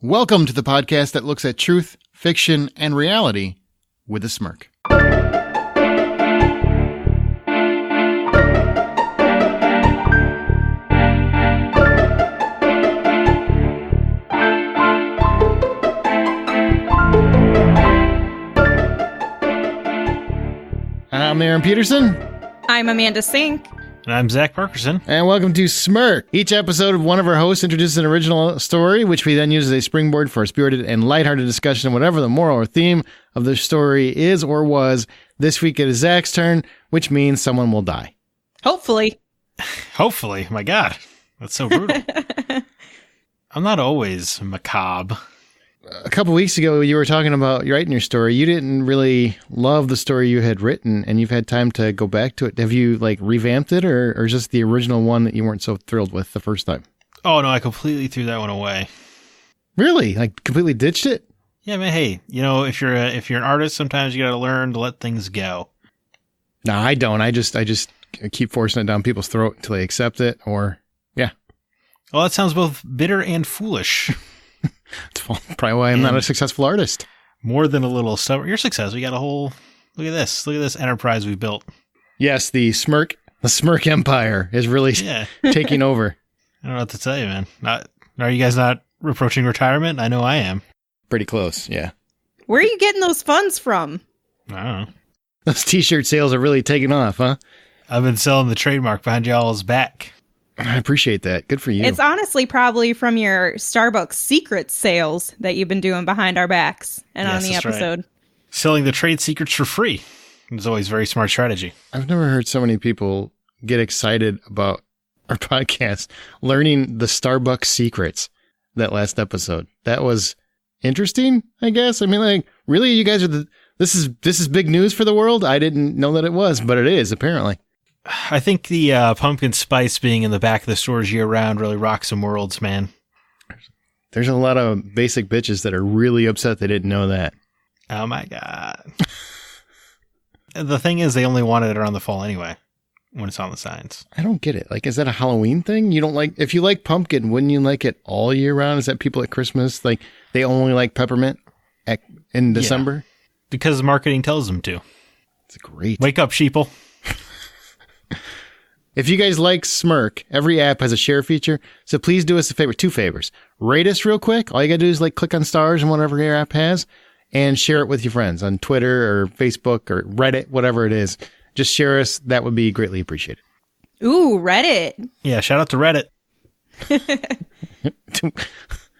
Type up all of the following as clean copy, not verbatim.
Welcome to the podcast that looks at truth, fiction, and reality with a smirk. I'm Aaron Peterson. I'm Amanda Sink. And I'm Zack Parkerson. And welcome to Smirk. Each episode, one of our hosts introduces an original story, which we then use as a springboard for a spirited and lighthearted discussion of whatever the moral or theme of the story is or was. This week it is Zack's turn, which means someone will die. Hopefully. Hopefully. My God. That's so brutal. I'm not always macabre. A couple weeks ago, you were talking about writing your story. You didn't really love the story you had written, and you've had time to go back to it. Have you revamped it, or just the original one that you weren't so thrilled with the first time? Oh, no, I completely threw that one away. Really? Completely ditched it? Yeah, man, hey, if you're an artist, sometimes you got to learn to let things go. No, I don't. I just keep forcing it down people's throat until they accept it, or, yeah. Well, that sounds both bitter and foolish. It's probably why I'm not a successful artist. More than a little stubborn. You're successful. We got a whole, look at this enterprise we've built. Yes, the Smirk empire is really taking over. I don't know what to tell you, man. Are you guys not approaching retirement? I know I am. Pretty close, yeah. Where are you getting those funds from? I don't know. Those t-shirt sales are really taking off, huh? I've been selling the trademark behind y'all's back. I appreciate that. Good for you. It's honestly probably from your Starbucks secret sales that you've been doing behind our backs and on the episode. Right. Selling the trade secrets for free. It's always a very smart strategy. I've never heard so many people get excited about our podcast learning the Starbucks secrets that last episode. That was interesting, I guess. I mean, really, you guys are this is big news for the world? I didn't know that it was, but it is, apparently. I think the pumpkin spice being in the back of the stores year-round really rocks some worlds, man. There's a lot of basic bitches that are really upset they didn't know that. Oh, my God. The thing is, they only wanted it around the fall anyway, when it's on the signs. I don't get it. Is that a Halloween thing? You don't if you like pumpkin, wouldn't you like it all year round? Is that people at Christmas, they only like peppermint in December? Yeah, because marketing tells them to. It's great. Wake up, sheeple. If you guys like Smirk, every app has a share feature, so please do us a favor, 2 favors. Rate us real quick. All you gotta do is click on stars and whatever your app has, and share it with your friends on Twitter or Facebook or Reddit, whatever it is. Just share us. That would be greatly appreciated. Ooh, Reddit. Yeah, shout out to Reddit.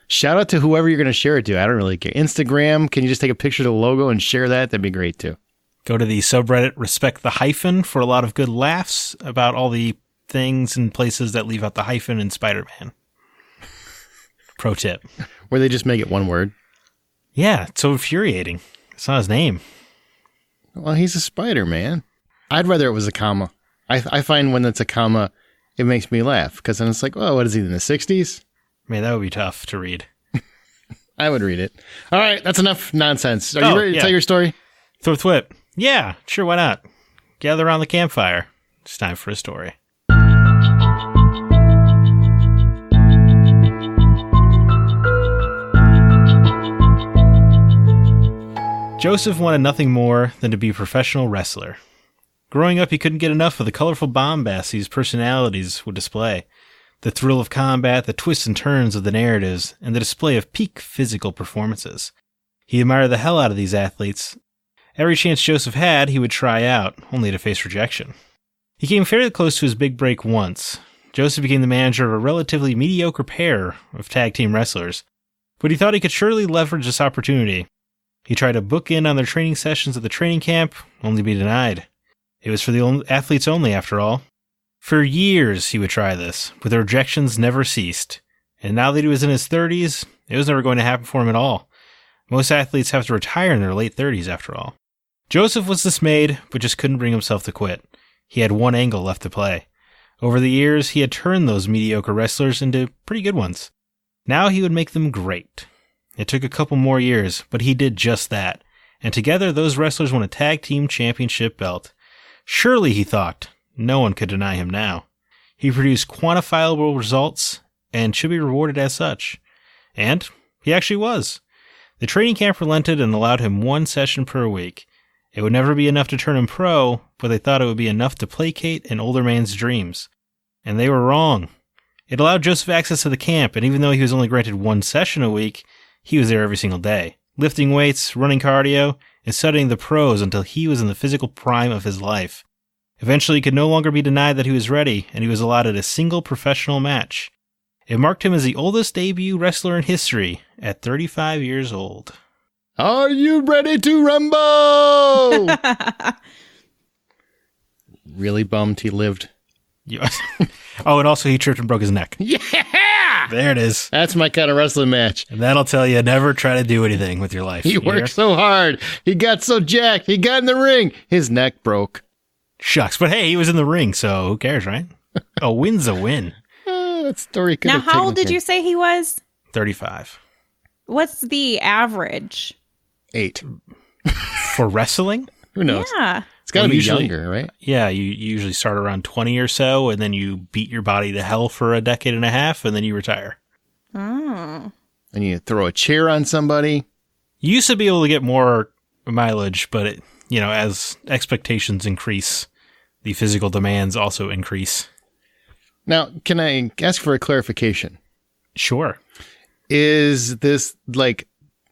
Shout out to whoever you're going to share it to. I don't really care. Instagram, can you just take a picture of the logo and share that? That'd be great too. Go to the subreddit Respect the Hyphen for a lot of good laughs about all the things and places that leave out the hyphen in Spider-Man. Pro tip. Where they just make it one word. Yeah, it's so infuriating. It's not his name. Well, he's a spider, man. I'd rather it was a comma. I find when it's a comma, it makes me laugh, because then it's what is he, in the 60s? Man, that would be tough to read. I would read it. All right, that's enough nonsense. Are you ready to tell your story? Thwip thwip. Yeah, sure, why not? Gather around the campfire. It's time for a story. Joseph wanted nothing more than to be a professional wrestler. Growing up, he couldn't get enough of the colorful bombast these personalities would display, the thrill of combat, the twists and turns of the narratives, and the display of peak physical performances. He admired the hell out of these athletes. Every chance Joseph had, he would try out, only to face rejection. He came fairly close to his big break once. Joseph became the manager of a relatively mediocre pair of tag team wrestlers, but he thought he could surely leverage this opportunity. He tried to book in on their training sessions at the training camp, only to be denied. It was for the athletes only, after all. For years he would try this, but the rejections never ceased. And now that he was in his 30s, it was never going to happen for him at all. Most athletes have to retire in their late 30s, after all. Joseph was dismayed, but just couldn't bring himself to quit. He had one angle left to play. Over the years, he had turned those mediocre wrestlers into pretty good ones. Now he would make them great. It took a couple more years, but he did just that. And together, those wrestlers won a tag team championship belt. Surely, he thought, no one could deny him now. He produced quantifiable results and should be rewarded as such. And He actually was. The training camp relented and allowed him 1 session per week. It would never be enough to turn him pro, but they thought it would be enough to placate an older man's dreams. And they were wrong. It allowed Joseph access to the camp, and even though he was only granted 1 session a week, he was there every single day, lifting weights, running cardio, and studying the pros until he was in the physical prime of his life. Eventually, he could no longer be denied that he was ready, and he was allotted a single professional match. It marked him as the oldest debut wrestler in history at 35 years old. Are you ready to rumble? Really bummed he lived. Oh, and also he tripped and broke his neck. Yeah! There it is. That's my kind of wrestling match. And that'll tell you never try to do anything with your life. He worked so hard. He got so jacked. He got in the ring. His neck broke. Shucks. But hey, he was in the ring, so who cares, right? A win's a win. That story could Now, have how old taken did you say he was? 35. What's the average? 8. For wrestling? Who knows? Yeah. It's got to be usually, younger, right? Yeah, you usually start around 20 or so, and then you beat your body to hell for a decade and a half, and then you retire. Oh. And you throw a chair on somebody. You used to be able to get more mileage, but as expectations increase, the physical demands also increase. Now, can I ask for a clarification? Sure. Is this like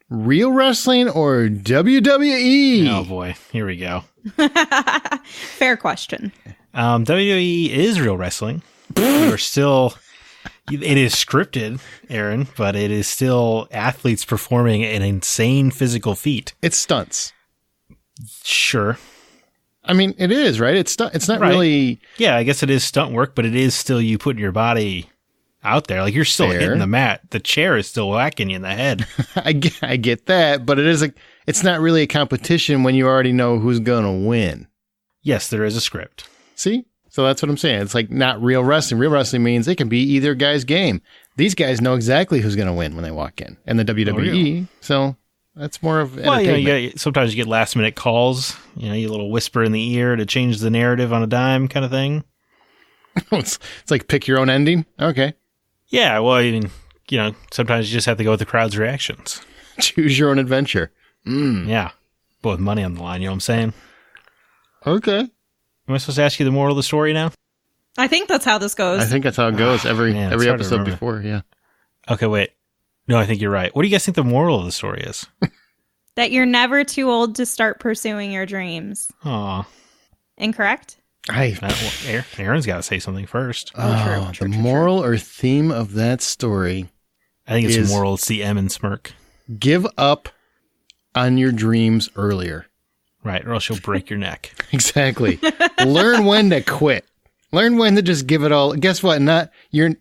real wrestling or WWE? Oh boy, here we go. Fair question. WWE is real wrestling. We're still, it is scripted, Aaron, but it is still athletes performing an insane physical feat. It's stunts. Sure. I mean, it is, right? It's not Right. really. Yeah, I guess it is stunt work, but it is still you putting your body out there. Like you're still Fair. hitting the mat. The chair is still whacking you in the head. I get that, but it's not really a competition when you already know who's gonna win. Yes, there is a script. See? So that's what I'm saying. It's like not real wrestling. Real wrestling means it can be either guy's game. These guys know exactly who's gonna win when they walk in, and the WWE. So that's more of entertainment. Sometimes you get last minute calls. You little whisper in the ear to change the narrative on a dime, kind of thing. It's like pick your own ending. Okay. Yeah, well, I mean, sometimes you just have to go with the crowd's reactions. Choose your own adventure. Yeah, but with money on the line, you know what I'm saying? Okay. Am I supposed to ask you the moral of the story now? I think that's how this goes. I think that's how it goes every Man, it's hard to episode remember. before. Yeah. Okay, wait. No, I think you're right. What do you guys think the moral of the story is? That you're never too old to start pursuing your dreams. Aw. Incorrect? Aaron's got to say something first. The moral or theme of that story: I think it's is- moral. It's the M in Smirk. give up on your dreams earlier. Right, or else you'll break your neck. Exactly. Learn when to quit. Learn when to just give it all. Guess what? Not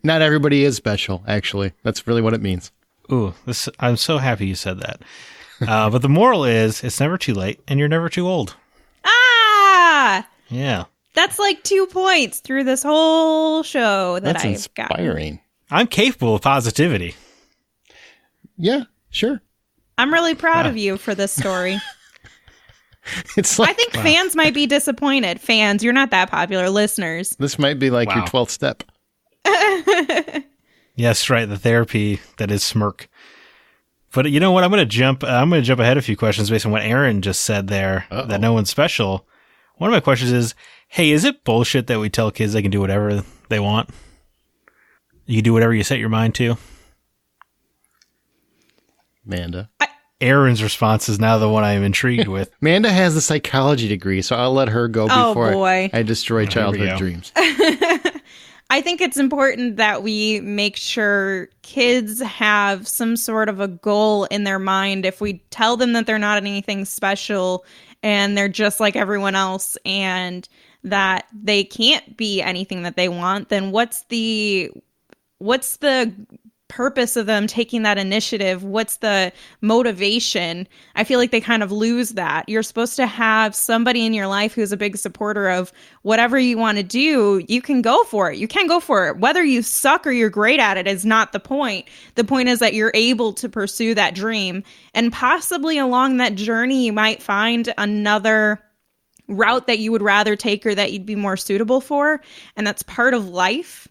everybody is special, actually. That's really what it means. Ooh, I'm so happy you said that. But the moral is, it's never too late, and you're never too old. Ah! Yeah. That's like 2 points through this whole show that That's I've got. inspiring. I'm capable of positivity. Yeah, sure. I'm really proud of you for this story. It's like I think fans might be disappointed. Fans, you're not that popular. Listeners. this might be like your Wow. 12th step. Yes, right, the therapy that is Smirk. But you know what? I'm going to jump ahead a few questions based on what Aaron just said there, that no one's special. One of my questions is, hey, is it bullshit that we tell kids they can do whatever they want? You can do whatever you set your mind to? Amanda. Aaron's response is now the one I am intrigued with. Amanda has the psychology degree, so I'll let her go Oh, before boy. I destroy we childhood go. dreams. I think it's important that we make sure kids have some sort of a goal in their mind. If we tell them that they're not anything special and they're just like everyone else and that they can't be anything that they want, then what's the purpose of them taking that initiative? What's the motivation? I feel like they kind of lose that. You're supposed to have somebody in your life who's a big supporter of whatever you want to do. You can go for it. You can go for it. Whether you suck or you're great at it is not the point. The point is that you're able to pursue that dream, and possibly along that journey, you might find another route that you would rather take or that you'd be more suitable for. And that's part of life.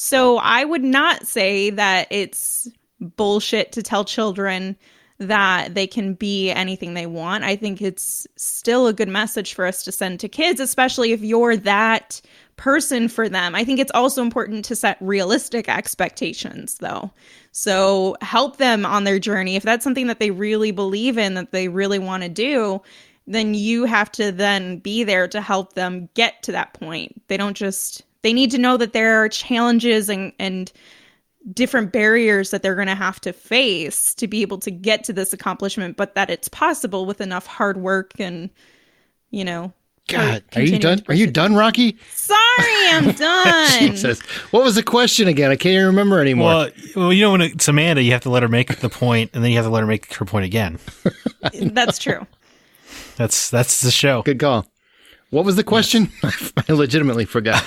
So I would not say that it's bullshit to tell children that they can be anything they want. I think it's still a good message for us to send to kids, especially if you're that person for them. I think it's also important to set realistic expectations, though. So help them on their journey. If that's something that they really believe in, that they really want to do, then you have to then be there to help them get to that point. They need to know that there are challenges and different barriers that they're going to have to face to be able to get to this accomplishment, but that it's possible with enough hard work and, God, are you done? Are you done, Rocky? Sorry, I'm done. Jesus. What was the question again? I can't even remember anymore. Well, when it's Amanda, you have to let her make the point, and then you have to let her make her point again. That's true. That's the show. Good call. What was the question? I legitimately forgot.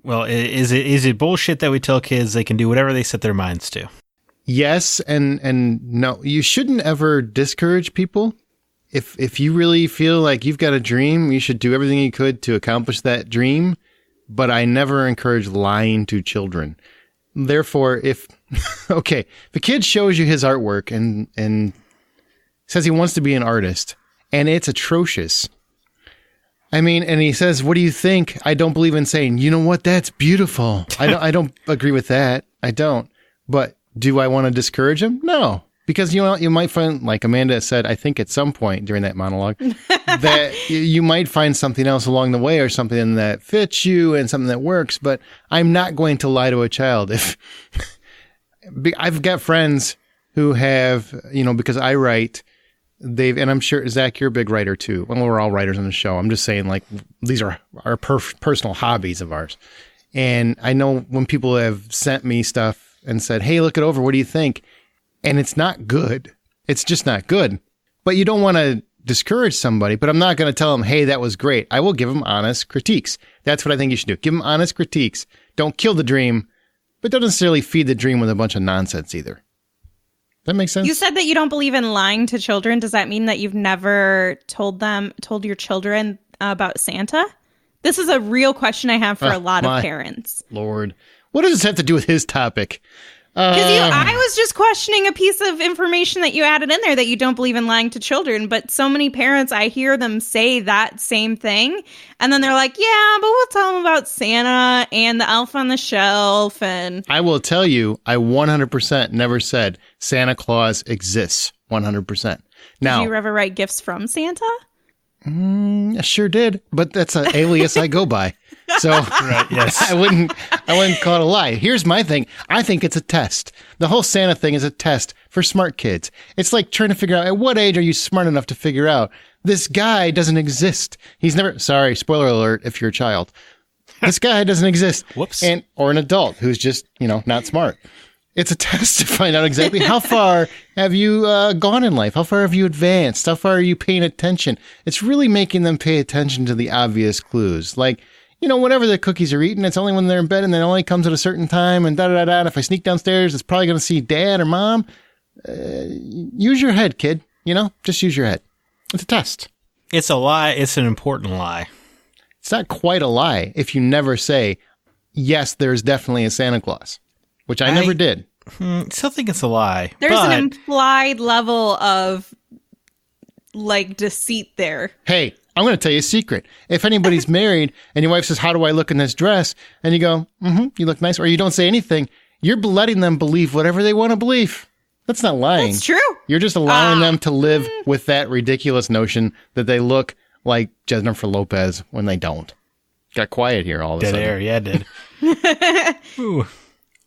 Well, is it bullshit that we tell kids they can do whatever they set their minds to? Yes, and no. You shouldn't ever discourage people. If you really feel like you've got a dream, you should do everything you could to accomplish that dream. But I never encourage lying to children. Therefore, if a kid shows you his artwork and says he wants to be an artist, and it's atrocious. I mean, and he says, "What do you think?" I don't believe in saying, "You know what? That's beautiful." I don't agree with that. I don't. But do I want to discourage him? No. Because, you might find, like Amanda said, I think at some point during that monologue, that you might find something else along the way or something that fits you and something that works. But I'm not going to lie to a child. If I've got friends who have, because I write, and I'm sure, Zach, you're a big writer too. Well, we're all writers on the show. I'm just saying, like, these are our personal hobbies of ours. And I know when people have sent me stuff and said, "Hey, look it over. What do you think?" And it's not good. It's just not good. But you don't want to discourage somebody, but I'm not going to tell them, "Hey, that was great." I will give them honest critiques. That's what I think you should do. Give them honest critiques. Don't kill the dream, but don't necessarily feed the dream with a bunch of nonsense either. That makes sense? You said that you don't believe in lying to children. Does that mean that you've never told your children about Santa? This is a real question I have for a lot of parents. Lord. What does this have to do with his topic? Because I was just questioning a piece of information that you added in there that you don't believe in lying to children. But so many parents, I hear them say that same thing. And then they're like, "Yeah, but we'll tell them about Santa and the elf on the shelf." And I will tell you, I 100% never said Santa Claus exists. 100%. Now, did you ever write gifts from Santa? I sure did. But that's an alias I go by. So right, yes. I wouldn't call it a lie. Here's my thing. I think it's a test. The whole Santa thing is a test for smart kids. It's like trying to figure out, at what age are you smart enough to figure out this guy doesn't exist? He's never, sorry, spoiler alert if you're a child. This guy doesn't exist. Whoops. Or an adult who's just, not smart. It's a test to find out exactly how far have you gone in life? How far have you advanced? How far are you paying attention? It's really making them pay attention to the obvious clues. Like, whatever the cookies are eating, it's only when they're in bed and it only comes at a certain time and da-da-da-da. And if I sneak downstairs, it's probably going to see dad or mom. Use your head, kid. Just use your head. It's a test. It's a lie. It's an important lie. It's not quite a lie if you never say, "Yes, there's definitely a Santa Claus," which I never did. Still think it's a lie. There's an implied level of, deceit there. Hey, I'm going to tell you a secret. If anybody's married and your wife says, "How do I look in this dress?" and you go, "You look nice," or you don't say anything, you're letting them believe whatever they want to believe. That's not lying. That's true. You're just allowing them to live with that ridiculous notion that they look like Jennifer Lopez when they don't. Got quiet here all of a sudden. Dead air. Yeah, it did. Ooh.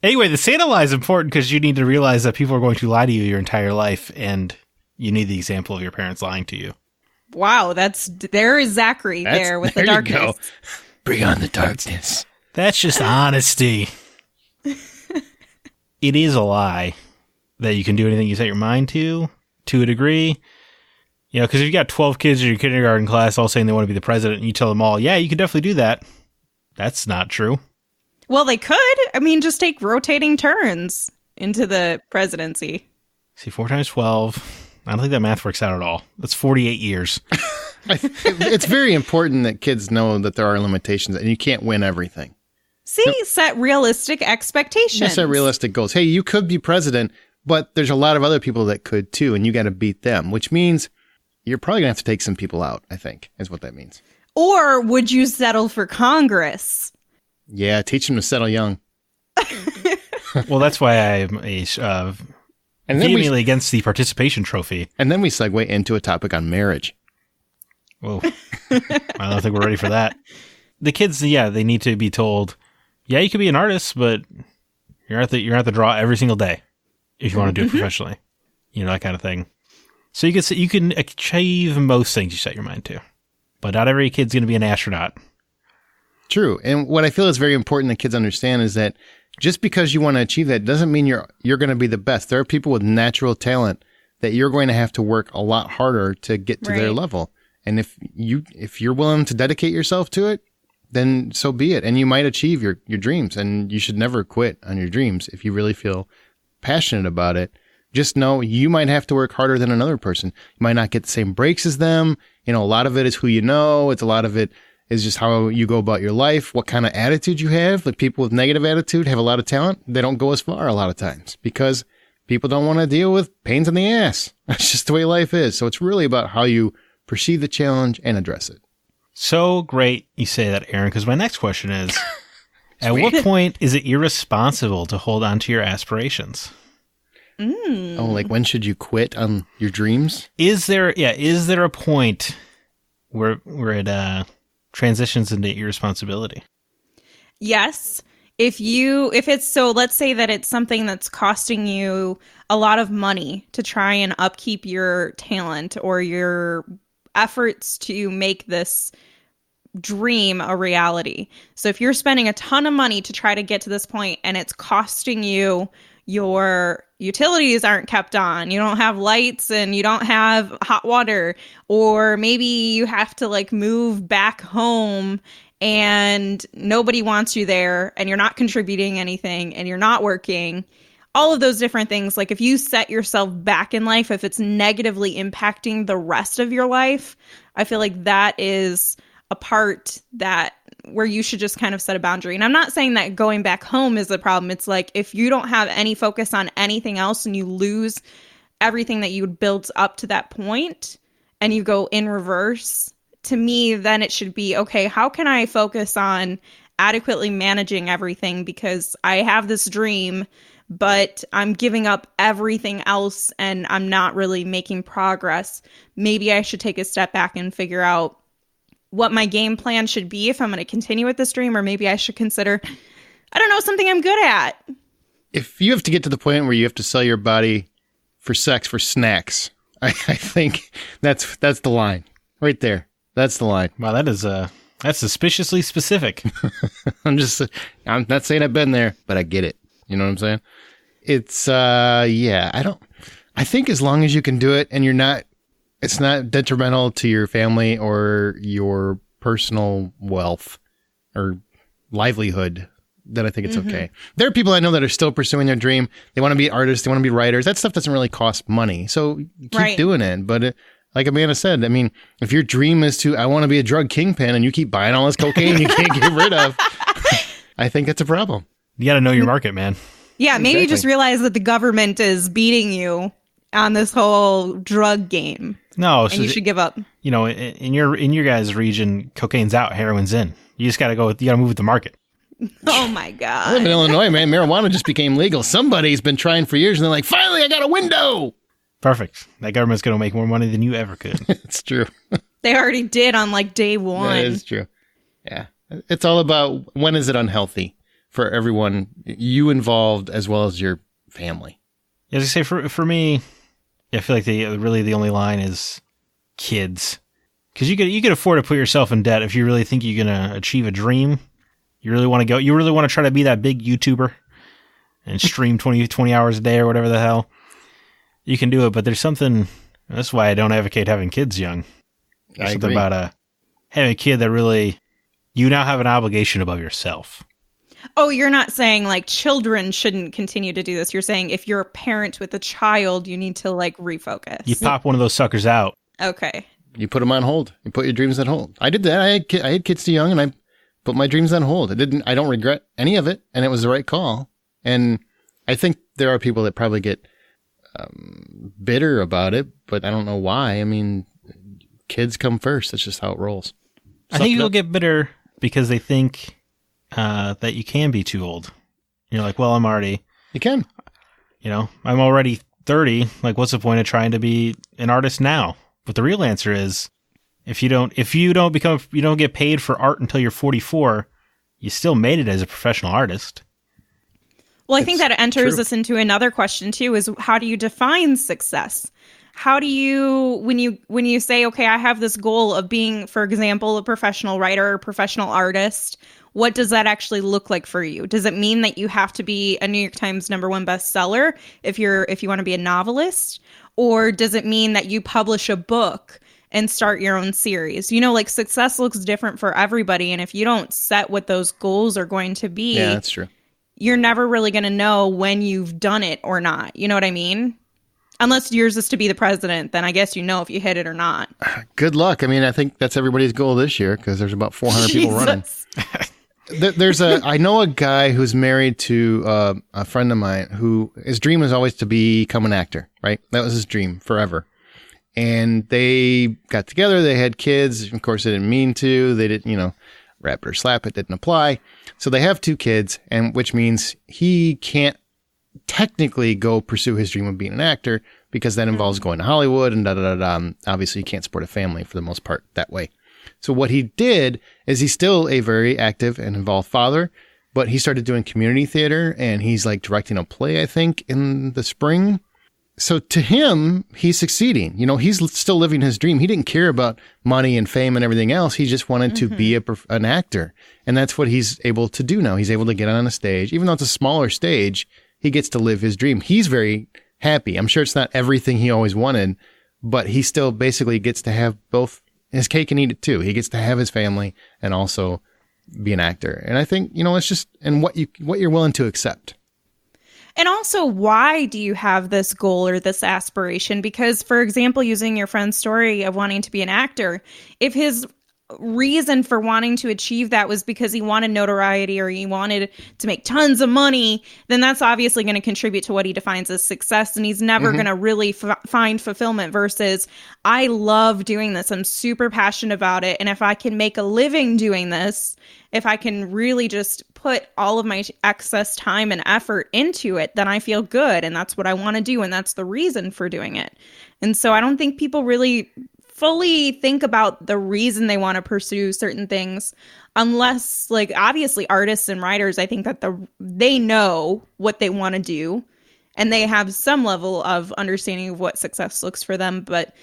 Anyway, the Santa lie is important because you need to realize that people are going to lie to you your entire life, and you need the example of your parents lying to you. Wow, there is Zachary there with the darkness. You go. Bring on the darkness. That's just honesty. It is a lie that you can do anything you set your mind to a degree. Because if you got 12 kids in your kindergarten class all saying they want to be the president, and you tell them all, "Yeah, you can definitely do that," that's not true. Well, they could. I mean, just take rotating turns into the presidency. See, 4 times 12. I don't think that math works out at all. That's 48 years. It's very important that kids know that there are limitations and you can't win everything. See, set realistic expectations. Yeah, set realistic goals. Hey, you could be president, but there's a lot of other people that could too, and you got to beat them, which means you're probably going to have to take some people out, I think, is what that means. Or would you settle for Congress? Yeah, teach them to settle young. Well, that's why I'm vehemently against the participation trophy. And then we segue into a topic on marriage. Whoa. I don't think we're ready for that. The kids, they need to be told, yeah, you could be an artist, but you're going to have to draw every single day if you want to do it professionally. You know, that kind of thing. So you can achieve most things you set your mind to. But not every kid's going to be an astronaut. True. And what I feel is very important that kids understand is that just because you want to achieve that doesn't mean you're going to be the best. There are people with natural talent that you're going to have to work a lot harder to get to their level. And if you're willing to dedicate yourself to it, then so be it. And you might achieve your dreams, and you should never quit on your dreams if you really feel passionate about it. Just know you might have to work harder than another person. You might not get the same breaks as them. You know, a lot of it is who you know. A lot of it is just how you go about your life, what kind of attitude you have. Like people with negative attitude have a lot of talent. They don't go as far a lot of times because people don't want to deal with pains in the ass. That's just the way life is. So it's really about how you perceive the challenge and address it. So great you say that, Aaron, because my next question is, at what point is it irresponsible to hold on to your aspirations? Oh, like when should you quit on your dreams? Is there a point where it transitions into irresponsibility? Yes. If it's so, let's say that it's something that's costing you a lot of money to try and upkeep your talent or your efforts to make this dream a reality. So if you're spending a ton of money to try to get to this point and it's costing you, your utilities aren't kept on, you don't have lights and you don't have hot water, or maybe you have to like move back home and nobody wants you there and you're not contributing anything and you're not working, all of those different things. Like if you set yourself back in life, if it's negatively impacting the rest of your life, I feel like that is a part that where you should just kind of set a boundary. And I'm not saying that going back home is the problem. It's like if you don't have any focus on anything else and you lose everything that you built up to that point and you go in reverse, to me, then it should be, okay, how can I focus on adequately managing everything? Because I have this dream, but I'm giving up everything else and I'm not really making progress. Maybe I should take a step back and figure out what my game plan should be if I'm going to continue with this dream, or maybe I should consider, I don't know, something I'm good at. If you have to get to the point where you have to sell your body for sex for snacks, I think that's the line right there. That's the line. Wow, that's suspiciously specific. I'm not saying I've been there, but I get it. You know what I'm saying? It's I think as long as you can do it and it's not detrimental to your family or your personal wealth or livelihood, then I think it's okay. There are people I know that are still pursuing their dream. They want to be artists. They want to be writers. That stuff doesn't really cost money. So keep doing it. But like Amanda said, I mean, if your dream is I want to be a drug kingpin and you keep buying all this cocaine you can't get rid of, I think that's a problem. You got to know your market, man. Yeah, maybe you just realize that the government is beating you on this whole drug game. No, and you should give up. You know, in your guys' region, cocaine's out, heroin's in. You just got to move with the market. Oh my God. I live in Illinois, man. Marijuana just became legal. Somebody's been trying for years and they're like, finally, I got a window. Perfect. That government's going to make more money than you ever could. It's true. They already did on like day one. That is true. Yeah. It's all about when is it unhealthy for everyone, you involved as well as your family. As I say, for me, I feel like the only line is kids. Because you could afford to put yourself in debt if you really think you're going to achieve a dream. You really want to try to be that big YouTuber and stream 20 hours a day or whatever the hell. You can do it, but there's something, that's why I don't advocate having kids young. There's something about having a kid that really, you now have an obligation above yourself. Oh, you're not saying like children shouldn't continue to do this. You're saying if you're a parent with a child, you need to like refocus. You pop one of those suckers out. Okay. You put them on hold. You put your dreams on hold. I did that. I had kids too young and I put my dreams on hold. I don't regret any of it, and it was the right call. And I think there are people that probably get bitter about it, but I don't know why. I mean, kids come first. That's just how it rolls. I think people get bitter because they think that you can be too old. You're like, well, You can. I'm already 30. Like, what's the point of trying to be an artist now? But the real answer is, if you don't get paid for art until you're 44, you still made it as a professional artist. Well, I think that enters us into another question too, is how do you define success? How do you, when you say, okay, I have this goal of being, for example, a professional writer or professional artist, what does that actually look like for you? Does it mean that you have to be a New York Times #1 bestseller if you want to be a novelist? Or does it mean that you publish a book and start your own series? Like, success looks different for everybody. And if you don't set what those goals are going to be, yeah, that's true. You're never really going to know when you've done it or not. You know what I mean? Unless yours is to be the president, then I guess if you hit it or not. Good luck. I mean, I think that's everybody's goal this year because there's about 400 people running. I know a guy who's married to a friend of mine who his dream was always to become an actor, right? That was his dream forever. And they got together. They had kids. Of course, they didn't mean to. They didn't, wrap it or slap it didn't apply. So they have 2 kids, and which means he can't technically go pursue his dream of being an actor because that involves going to Hollywood and Obviously, you can't support a family for the most part that way. So what he did is he's still a very active and involved father, but he started doing community theater, and he's like directing a play, I think, in the spring. So to him, he's succeeding. He's still living his dream. He didn't care about money and fame and everything else. He just wanted to be an actor. And that's what he's able to do now. He's able to get on a stage. Even though it's a smaller stage, he gets to live his dream. He's very happy. I'm sure it's not everything he always wanted, but he still basically gets to have both his cake and eat it too. He gets to have his family and also be an actor. And I think, it's just and what you're willing to accept. And also, why do you have this goal or this aspiration? Because, for example, using your friend's story of wanting to be an actor, if his reason for wanting to achieve that was because he wanted notoriety or he wanted to make tons of money, then that's obviously going to contribute to what he defines as success. And he's never going to really find fulfillment versus, I love doing this. I'm super passionate about it. And if I can make a living doing this, if I can really just put all of my excess time and effort into it, then I feel good. And that's what I want to do. And that's the reason for doing it. And so I don't think people really fully think about the reason they want to pursue certain things unless, like, obviously artists and writers, I think that they know what they want to do and they have some level of understanding of what success looks for them. But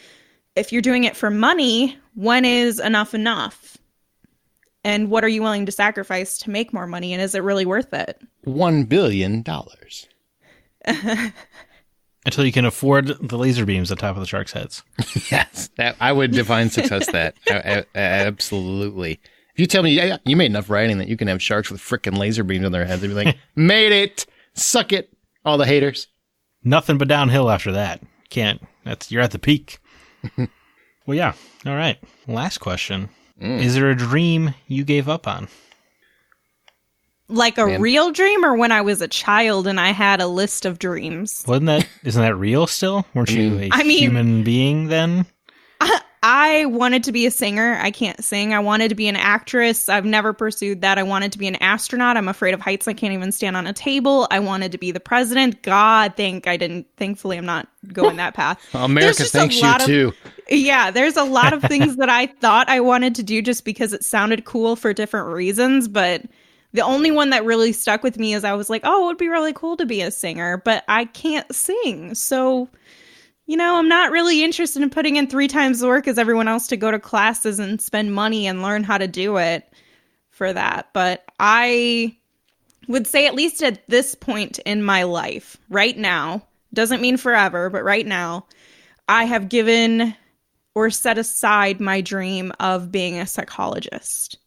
if you're doing it for money, when is enough? And what are you willing to sacrifice to make more money? And is it really worth it? $1 billion. Until you can afford the laser beams on top of the sharks' heads. Yes, I would define success that. Absolutely. If you tell me you made enough writing that you can have sharks with frickin' laser beams on their heads, they'd be like, made it, suck it, all the haters. Nothing but downhill after that. You're at the peak. Well, yeah. All right. Last question. Is there a dream you gave up on? Like a real dream, or when I was a child and I had a list of dreams? Isn't that real still? Weren't you a human being then? I wanted to be a singer. I can't sing. I wanted to be an actress. I've never pursued that. I wanted to be an astronaut. I'm afraid of heights. I can't even stand on a table. I wanted to be the president. Thankfully, I'm not going that path. America thanks you too. Yeah, there's a lot of things that I thought I wanted to do just because it sounded cool for different reasons. But the only one that really stuck with me is I was like, oh, it would be really cool to be a singer, but I can't sing. So, I'm not really interested in putting in 3 times the work as everyone else to go to classes and spend money and learn how to do it for that. But I would say, at least at this point in my life, right now, doesn't mean forever, but right now, I have given or set aside my dream of being a psychologist,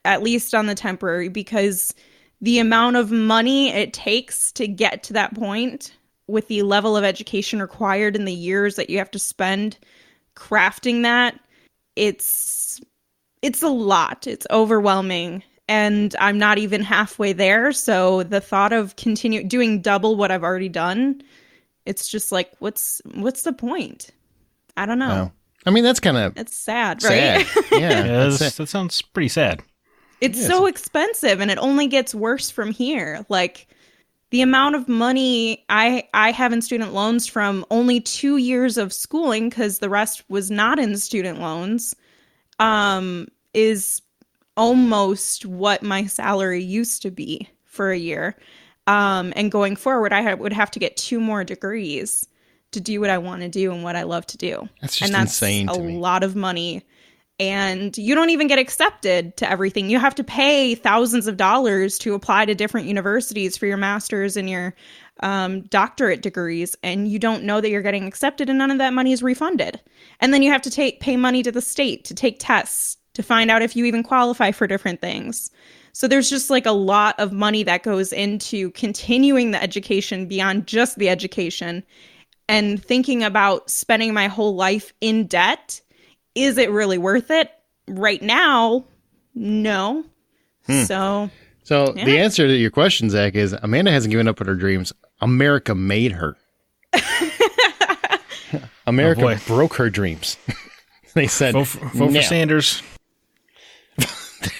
at least on the temporary, because the amount of money it takes to get to that point with the level of education required and the years that you have to spend crafting that, it's a lot. It's overwhelming. and I'm not even halfway there. So the thought of doing double what I've already done, it's just like, what's the point? I don't know. Wow. I mean, that's kind of it's sad, right? Yeah, that sounds pretty sad. It's so expensive, and it only gets worse from here. Like, the amount of money I have in student loans from only 2 years of schooling, because the rest was not in student loans, is almost what my salary used to be for a year. And going forward, would have to get 2 more degrees to do what I want to do and what I love to do. That's just insane to me. A lot of money. And you don't even get accepted to everything. You have to pay thousands of dollars to apply to different universities for your master's and your doctorate degrees. And you don't know that you're getting accepted, and none of that money is refunded. And then you have to pay money to the state to take tests to find out if you even qualify for different things. So there's just like a lot of money that goes into continuing the education beyond just the education, and thinking about spending my whole life in debt. Is it really worth it? Right now, no. So the answer to your question, Zach, is Amanda hasn't given up on her dreams. America made her. America broke her dreams. They said, vote for Sanders.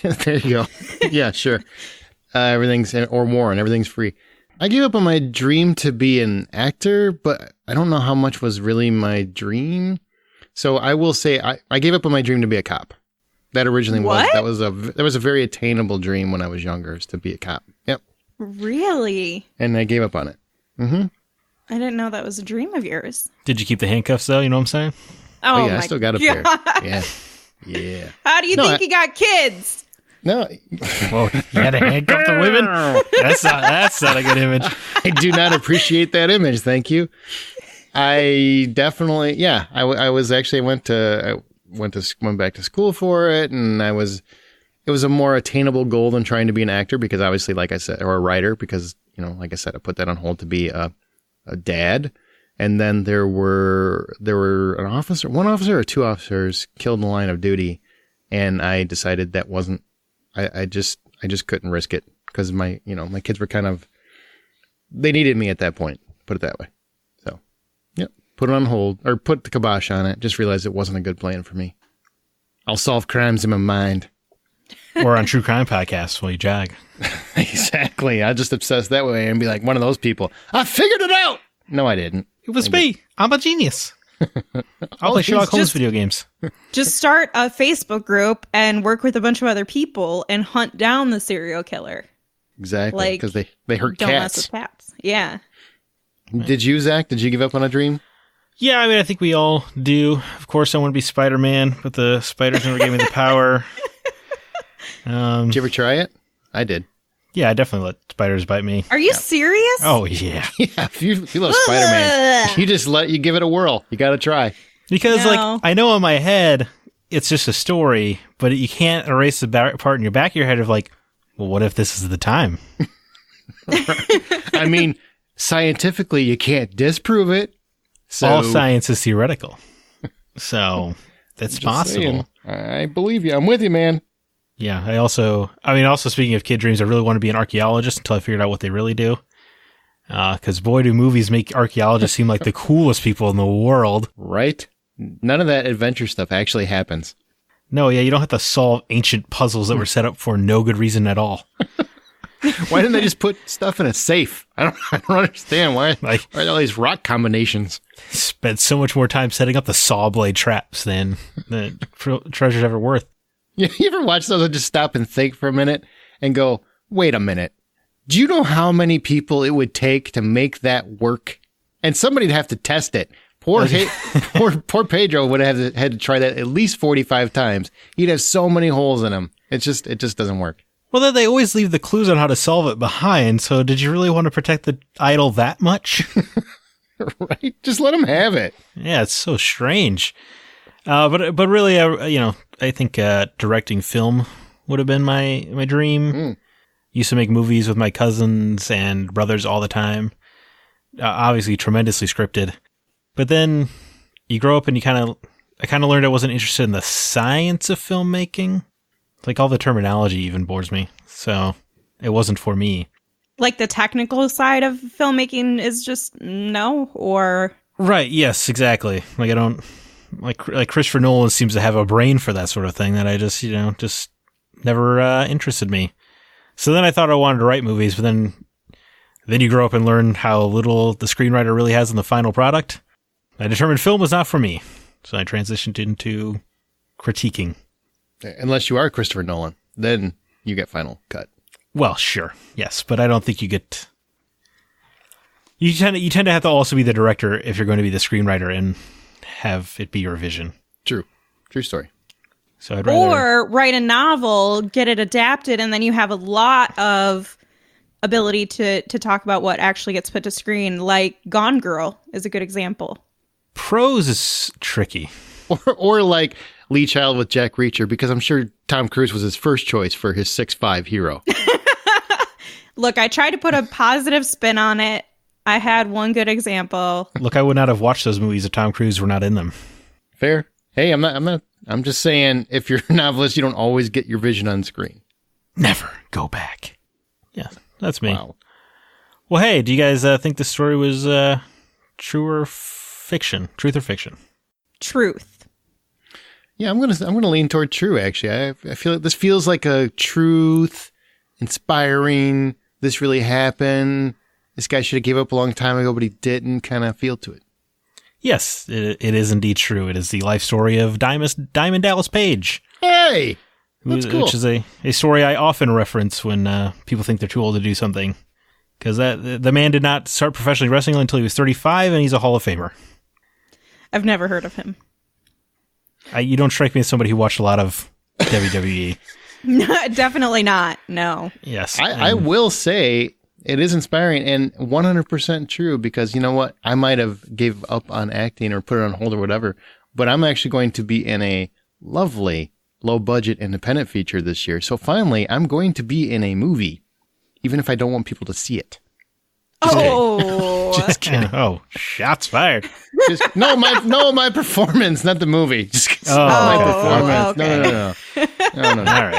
There you go. Yeah, sure. Or Warren, everything's free. I gave up on my dream to be an actor, but I don't know how much was really my dream. So I will say I gave up on my dream to be a cop. That originally was a very attainable dream when I was younger, is to be a cop. Yep. Really? And I gave up on it. Mm-hmm. I didn't know that was a dream of yours. Did you keep the handcuffs though? You know what I'm saying? Oh yeah, I still got a pair. Yeah. Yeah. How do you think you got kids? No. Well, you had to handcuff the women? That's not a good image. I do not appreciate that image. Thank you. I definitely, I went back to school for it, and it was a more attainable goal than trying to be an actor, because obviously, like I said, or a writer, because, like I said, I put that on hold to be a dad. And then there were one officer or 2 officers killed in the line of duty. And I decided that wasn't, I just couldn't risk it, because my kids were they needed me at that point, put it that way. So, yep, put it on hold, or put the kibosh on it. Just realized it wasn't a good plan for me. I'll solve crimes in my mind. Or on true crime podcasts while you jog. Exactly. I just obsess that way and be like one of those people. I figured it out. No, I didn't. It was me. I'm a genius. I'll play Sherlock Holmes video games. Just start a Facebook group and work with a bunch of other people and hunt down the serial killer. Exactly, because they hurt don't cats. Mess with cats. Yeah. Did you, Zach? Did you give up on a dream? Yeah, I mean, I think we all do. Of course, I want to be Spider-Man, but the spiders never gave me the power. Did you ever try it? I did. Yeah, I definitely let spiders bite me. Are you serious? Oh, yeah. Yeah, if you love Spider-Man, you give it a whirl. You got to try. Because, I know in my head, it's just a story, but you can't erase the part in your back of your head of well, what if this is the time? I mean, scientifically, you can't disprove it. So all science is theoretical. So, that's possible. Saying, I believe you. I'm with you, man. Yeah, also speaking of kid dreams, I really want to be an archaeologist until I figured out what they really do. Because boy, do movies make archaeologists seem like the coolest people in the world. Right? None of that adventure stuff actually happens. No, yeah, you don't have to solve ancient puzzles that were set up for no good reason at all. Why didn't they just put stuff in a safe? I don't understand. Why are all these rock combinations? Spent so much more time setting up the saw blade traps than the treasure's ever worth. You ever watch those and just stop and think for a minute and go, wait a minute. Do you know how many people it would take to make that work? And somebody'd have to test it. Poor Pedro would have had to try that at least 45 times. He'd have so many holes in him. It just doesn't work. Well, then they always leave the clues on how to solve it behind. So did you really want to protect the idol that much? Right? Just let him have it. Yeah, it's so strange. But really, I think directing film would have been my dream. Used to make movies with my cousins and brothers all the time. Obviously, tremendously scripted. But then you grow up and I kind of learned I wasn't interested in the science of filmmaking. Like all the terminology even bores me. So it wasn't for me. Like the technical side of filmmaking is just no, or Right, yes, exactly. Like I don't like Christopher Nolan seems to have a brain for that sort of thing that I just, just never interested me. So then I thought I wanted to write movies, but then you grow up and learn how little the screenwriter really has in the final product. I determined film was not for me. So I transitioned into critiquing. Unless you are Christopher Nolan, then you get final cut. Well, sure, yes, but I don't think you get. You tend to have to also be the director if you're going to be the screenwriter and have it be your vision. True story. So I'd rather or write a novel, get it adapted, and then you have a lot of ability to talk about what actually gets put to screen. Like Gone Girl is a good example. Prose is tricky. Or like Lee Child with Jack Reacher, because I'm sure Tom Cruise was his first choice for his 6'5" hero. Look, I tried to put a positive spin on it. I had one good example. Look, I would not have watched those movies if Tom Cruise were not in them. Fair. Hey, I'm just saying, if you're a novelist, you don't always get your vision on screen. Never go back. Yeah, that's me. Wow. Well, hey, do you guys think this story was true or fiction? Truth or fiction? Truth. Yeah, I'm gonna lean toward true. Actually, I feel like this feels like a truth, inspiring. This really happened. This guy should have gave up a long time ago, but he didn't. Kind of feel to it. Yes, it is indeed true. It is the life story of Diamond Dallas Page. Hey, that's cool. Which is a story I often reference when people think they're too old to do something. Because the man did not start professionally wrestling until he was 35, and he's a Hall of Famer. I've never heard of him. You don't strike me as somebody who watched a lot of WWE. No, definitely not. No. Yes. I will say it is inspiring and 100% true, because you know what? I might have gave up on acting or put it on hold or whatever, but I'm actually going to be in a lovely low-budget independent feature this year. So finally, I'm going to be in a movie, even if I don't want people to see it. Just kidding. Oh, shots fired. My performance, not the movie. My performance. Okay. No. All right.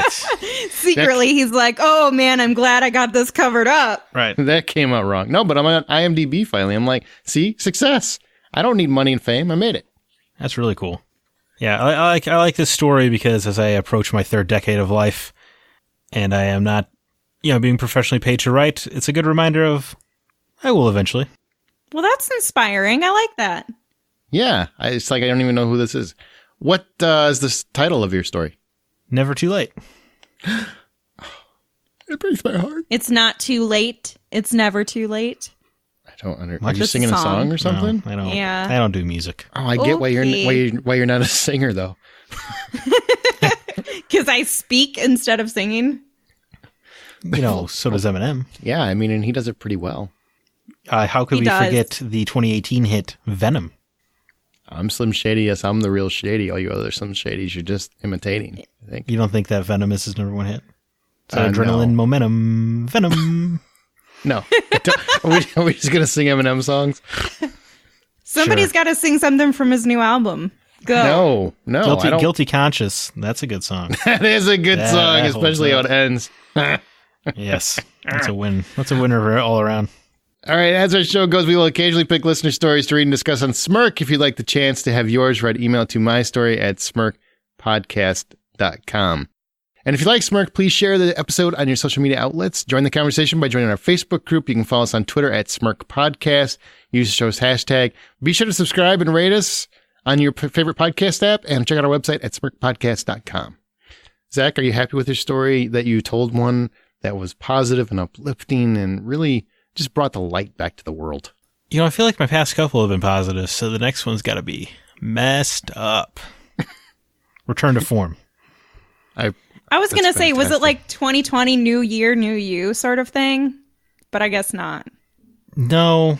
Secretly, he's like, oh man, I'm glad I got this covered up. Right. That came out wrong. No, but I'm on IMDb finally. I'm like, see, success. I don't need money and fame. I made it. That's really cool. Yeah, I like this story because as I approach my third decade of life, and I am not, being professionally paid to write, it's a good reminder of I will eventually. Well, that's inspiring. I like that. Yeah, it's like I don't even know who this is. What is the title of your story? Never Too Late. It breaks my heart. It's not too late. It's never too late. I don't understand. What? Are you singing a song or something? No, I don't. Yeah. I don't do music. Oh, I get why you're not a singer though. Because I speak instead of singing. So does Eminem. Yeah, I mean, and he does it pretty well. How could we forget the 2018 hit Venom? I'm Slim Shady. Yes, I'm the real Shady. All you other Slim Shadys, you're just imitating, I think. You don't think that Venom is his number one hit? Adrenaline, Momentum, Venom. No. Are we just going to sing Eminem songs? Somebody's got to sing something from his new album. Go. No. Guilty Conscious. That's a good song. That is a good song, especially how it ends. Yes. That's a win. That's a winner all around. All right, as our show goes, we will occasionally pick listener stories to read and discuss on Smirk. If you'd like the chance to have yours read, email to mystory@smirkpodcast.com. And if you like Smirk, please share the episode on your social media outlets. Join the conversation by joining our Facebook group. You can follow us on Twitter @SmirkPodcast. Use the show's hashtag. Be sure to subscribe and rate us on your favorite podcast app, and check out our website at smirkpodcast.com. Zach, are you happy with your story that you told one that was positive and uplifting and really just brought the light back to the world? I feel like my past couple have been positive, so the next one's got to be messed up. Return to form. I was going to say, was it like 2020, new year, new you sort of thing? But I guess not. No,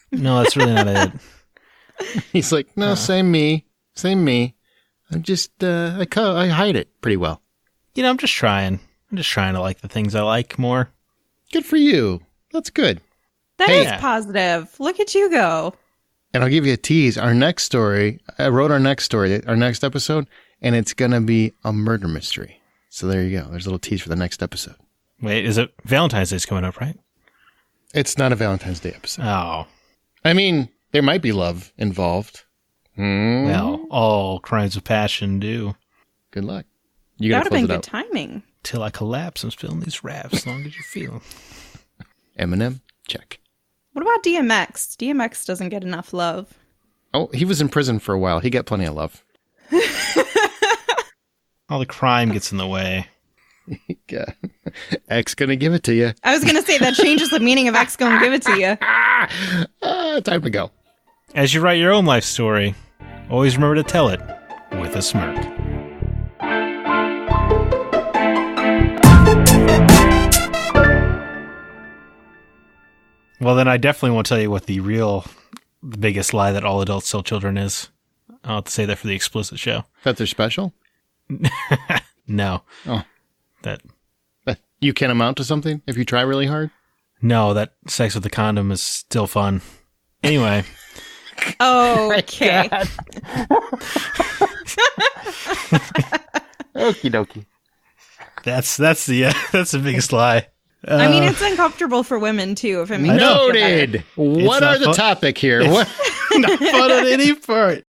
that's really not it. He's like, no, same me. I'm just, I hide it pretty well. I'm just trying. I'm just trying to like the things I like more. Good for you. That's good. That is positive. Look at you go. And I'll give you a tease. Our next story, I wrote our next story, our next episode, and it's going to be a murder mystery. So there you go. There's a little tease for the next episode. Wait, is it Valentine's Day's coming up, right? It's not a Valentine's Day episode. Oh. I mean, there might be love involved. Well, all crimes of passion do. Good luck. You That got to would have close been it good out. timing. Till I collapse, I'm spilling these raps as long as you feel. Eminem, check. What about DMX? DMX doesn't get enough love. Oh, he was in prison for a while. He got plenty of love. All the crime gets in the way. Yeah. X gonna give it to you. I was going to say that changes the meaning of X gonna give it to you. Time to go. As you write your own life story, always remember to tell it with a smirk. Well, then I definitely won't tell you what the biggest lie that all adults tell children is. I'll have to say that for the explicit show. That they're special? No. Oh. That You can amount to something if you try really hard? No, that sex with the condom is still fun. Anyway. Okay. Okie dokie. That's the biggest lie. I mean, it's uncomfortable for women, too, if it makes you feel better. Noted. What not are the fun. topic here? What? Not fun on any part.